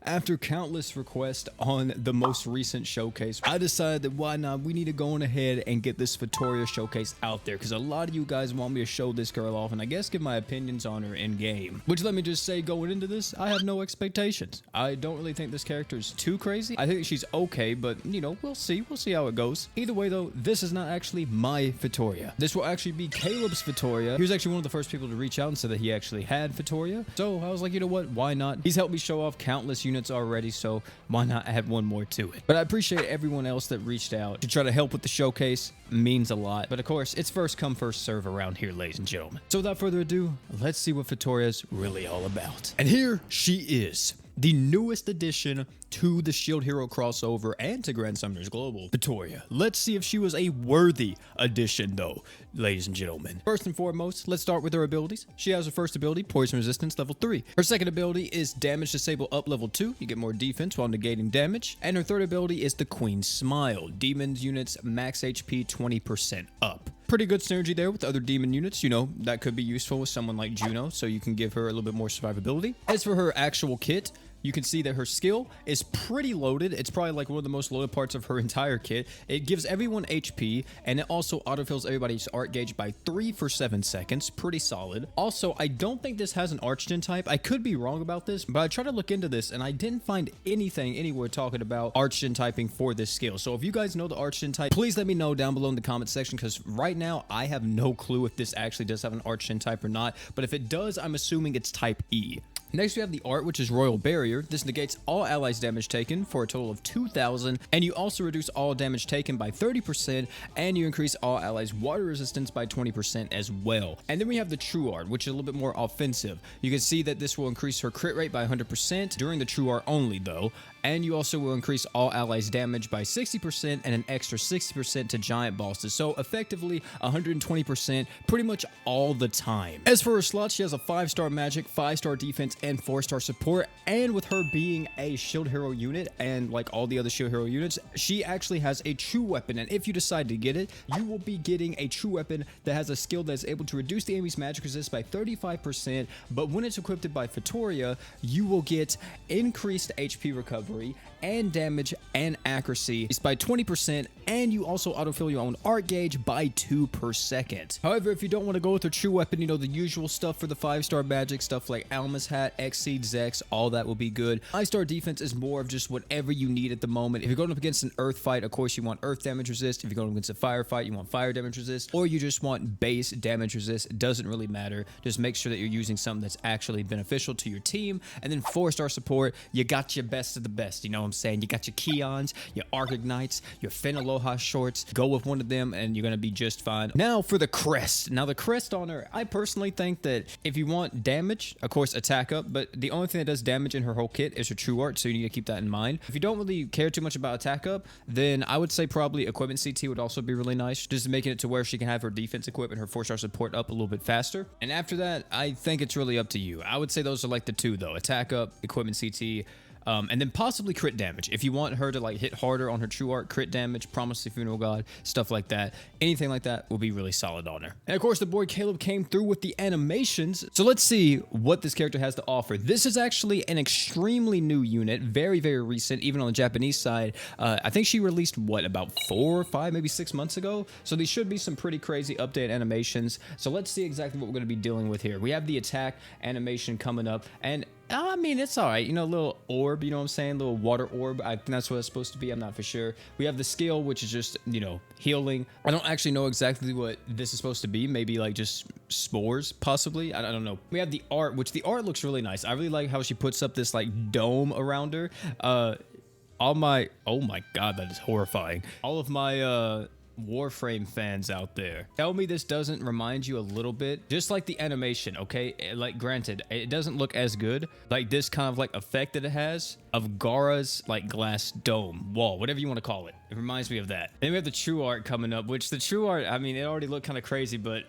After countless requests on the most recent showcase, I decided that why not, we need to go on ahead and get this Fitoria showcase out there, because a lot of you guys want me to show this girl off and I guess give my opinions on her in game. Which, let me just say, going into this, I have no expectations. I don't really think this character is too crazy. I think she's okay, but you know, we'll see how it goes. Either way though, this is not actually my Fitoria. This will actually be Caleb's Fitoria. He was actually one of the first people to reach out and say that he actually had Fitoria. So I was like, you know what, why not? He's helped me show off countless units already, so why not add one more to it? But I appreciate everyone else that reached out to try to help with the showcase. Means a lot. But of course, it's first come first serve around here, ladies and gentlemen. So without further ado, let's see what Fitoria's really all about. And here she is, the newest addition to the Shield Hero crossover and to Grand Summoners Global, Fitoria. Let's see if she was a worthy addition though, ladies and gentlemen. First and foremost, let's start with her abilities. She has her first ability, Poison Resistance, level 3. Her second ability is Damage Disable up level 2. You get more defense while negating damage. And her third ability is the Queen's Smile. Demons units max HP 20% up. Pretty good synergy there with other demon units. You know, that could be useful with someone like Juno, so you can give her a little bit more survivability. As for her actual kit, you can see that her skill is pretty loaded. It's probably like one of the most loaded parts of her entire kit. It gives everyone HP, and it also autofills everybody's art gauge by 3 for 7 seconds. Pretty solid. Also, I don't think this has an Archgen type. I could be wrong about this, but I tried to look into this, and I didn't find anything anywhere talking about Archgen typing for this skill. So if you guys know the Archgen type, please let me know down below in the comment section, because right now, I have no clue if this actually does have an Archgen type or not. But if it does, I'm assuming it's type E. Next, we have the art, which is Royal Barrier. This negates all allies' damage taken for a total of 2,000, and you also reduce all damage taken by 30%, and you increase all allies' water resistance by 20% as well. And then we have the True Art, which is a little bit more offensive. You can see that this will increase her crit rate by 100% during the True Art only, though. And you also will increase all allies' damage by 60% and an extra 60% to giant bosses. So effectively 120% pretty much all the time. As for her slots, she has a 5-star magic, 5-star defense, and 4-star support. And with her being a shield hero unit and like all the other shield hero units, she actually has a true weapon. And if you decide to get it, you will be getting a true weapon that has a skill that is able to reduce the enemy's magic resist by 35%. But when it's equipped by Fitoria, you will get increased HP recovery and damage and accuracy by 20%, and you also autofill your own art gauge by 2 per second. However, if you don't want to go with a true weapon, you know, the usual stuff for the 5-star magic, stuff like Alma's Hat, Exceed, Zex, all that will be good. 5-star defense is more of just whatever you need at the moment. If you're going up against an earth fight, of course you want earth damage resist. If you're going up against a fire fight, you want fire damage resist, or you just want base damage resist. It doesn't really matter. Just make sure that you're using something that's actually beneficial to your team. And then 4-star support, you got your best of the best, you know what I'm saying? You got your Keons, your Arc Ignites, your Aloha shorts. Go with one of them and you're going to be just fine. Now for the crest. Now the crest on her, I personally think that if you want damage, of course attack up, but the only thing that does damage in her whole kit is her true art, so you need to keep that in mind. If you don't really care too much about attack up, then I would say probably equipment CT would also be really nice, just making it to where she can have her defense equipment, her 4-star support up a little bit faster. And after that, I think it's really up to you. I would say those are like the two though, attack up, equipment CT. And then possibly crit damage. If you want her to like hit harder on her true art, crit damage, Promise the Funeral God, stuff like that, anything like that will be really solid on her. And of course, the boy Caleb came through with the animations. So let's see what this character has to offer. This is actually an extremely new unit, very, very recent, even on the Japanese side. I think she released, what, about 4 or 5, maybe 6 months ago? So these should be some pretty crazy update animations. So let's see exactly what we're going to be dealing with here. We have the attack animation coming up, and I mean, it's all right. You know, a little orb, you know what I'm saying? A little water orb. I think that's what it's supposed to be. I'm not for sure. We have the skill, which is just, you know, healing. I don't actually know exactly what this is supposed to be. Maybe like just spores, possibly. I don't know. We have the art, which the art looks really nice. I really like how she puts up this like dome around her. Oh my God, that is horrifying. All of my, Warframe fans out there, tell me this doesn't remind you a little bit, just like the animation, okay? Like, granted, it doesn't look as good, like this kind of like effect that it has of Gara's like glass dome wall, whatever you want to call it. It reminds me of that. Then we have the true art coming up, which the true art, I mean, it already looked kind of crazy, but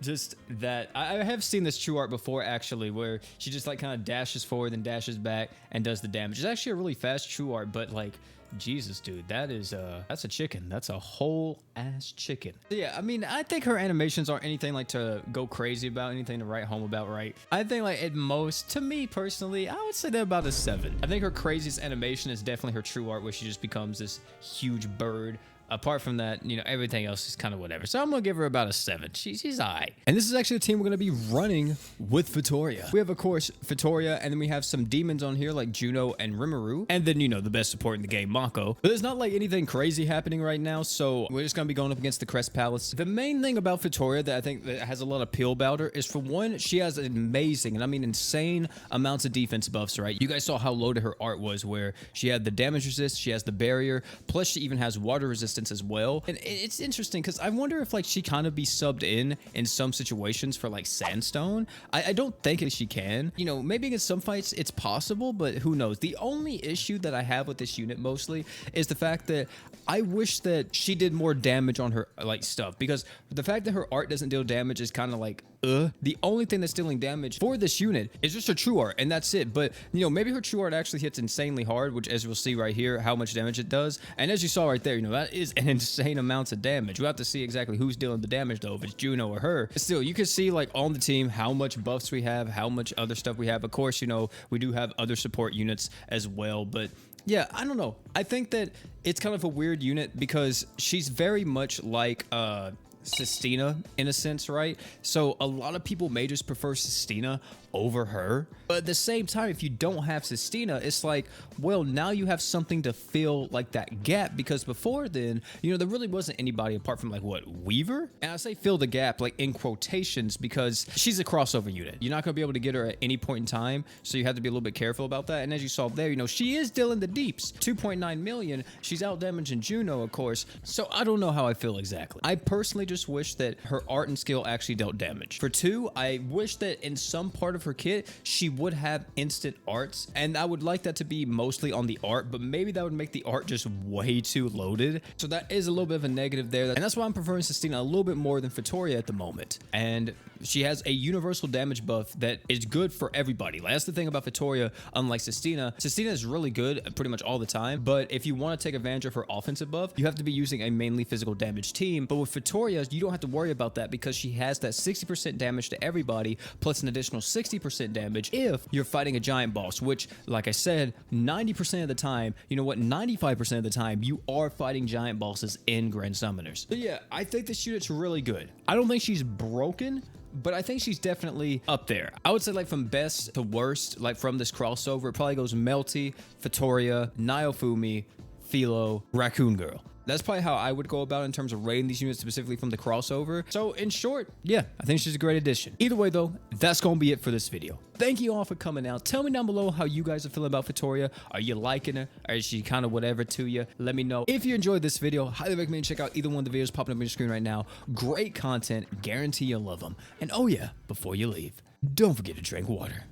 just that I have seen this true art before actually, where she just like kind of dashes forward and dashes back and does the damage. It's actually a really fast true art, but like Jesus, dude, that's a chicken. That's a whole ass chicken. Yeah, I mean, I think her animations aren't anything like to go crazy about, anything to write home about, right? I think like at most, to me personally, I would say they're about a 7. I think her craziest animation is definitely her true art, where she just becomes this huge bird. Apart from that, you know, everything else is kind of whatever. So I'm going to give her about a 7. She's all right. And this is actually the team we're going to be running with Fitoria. We have, of course, Fitoria, and then we have some demons on here like Juno and Rimuru. And then, you know, the best support in the game, Mako. But there's not like anything crazy happening right now, so we're just going to be going up against the Crest Palace. The main thing about Fitoria that I think that has a lot of appeal about her is, for one, she has amazing, and I mean insane amounts of defense buffs, right? You guys saw how loaded her art was, where she had the damage resist, she has the barrier, plus she even has water resistance as well. And it's interesting because I wonder if like she kind of be subbed in some situations for like Sandstone. I don't think she can. You know, maybe in some fights it's possible, but who knows? The only issue that I have with this unit mostly is the fact that I wish that she did more damage on her like stuff, because the fact that her art doesn't deal damage is kind of like the only thing that's dealing damage for this unit is just her true art, and that's it. But you know, maybe her true art actually hits insanely hard, which, as we'll see right here, how much damage it does. And as you saw right there, you know, that is an insane amount of damage. We'll have to see exactly who's dealing the damage though, if it's Juno or her. But still, you can see like on the team how much buffs we have, how much other stuff we have. Of course, you know, we do have other support units as well, but yeah, I don't know. I think that it's kind of a weird unit because she's very much like Sistina in a sense, right? So a lot of people may just prefer Sistina over her, but at the same time, if you don't have Sistina, it's like, well, now you have something to fill like that gap, because before then, you know, there really wasn't anybody apart from like what, Weaver? And I say fill the gap like in quotations because she's a crossover unit. You're not gonna be able to get her at any point in time, so you have to be a little bit careful about that. And as you saw there, you know, she is dealing the deeps, 2.9 million. She's out damaging Juno, of course. So I don't know how I feel exactly. I personally just wish that her art and skill actually dealt damage. For 2, I wish that in some part of her kit she would have instant arts, and I would like that to be mostly on the art, but maybe that would make the art just way too loaded. So that is a little bit of a negative there, and that's why I'm preferring Sistina a little bit more than Fitoria at the moment. And she has a universal damage buff that is good for everybody. Like, that's the thing about Fitoria, unlike Sistina. Sistina is really good pretty much all the time, but if you want to take advantage of her offensive buff, you have to be using a mainly physical damage team. But with Fitoria, you don't have to worry about that because she has that 60% damage to everybody, plus an additional 60% damage if you're fighting a giant boss, which, like I said, 90% of the time, you know what, 95% of the time, you are fighting giant bosses in Grand Summoners. So yeah, I think this unit's really good. I don't think she's broken, but I think she's definitely up there. I would say like from best to worst, like from this crossover, it probably goes Melty, Fitoria, Naofumi, Philo, Raccoon Girl. That's probably how I would go about in terms of rating these units specifically from the crossover. So in short, yeah, I think she's a great addition. Either way though, that's gonna be it for this video. Thank you all for coming out. Tell me down below how you guys are feeling about Fitoria. Are you liking her? Or is she kind of whatever to you? Let me know. If you enjoyed this video, highly recommend you check out either one of the videos popping up on your screen right now. Great content, guarantee you'll love them. And oh yeah, before you leave, don't forget to drink water.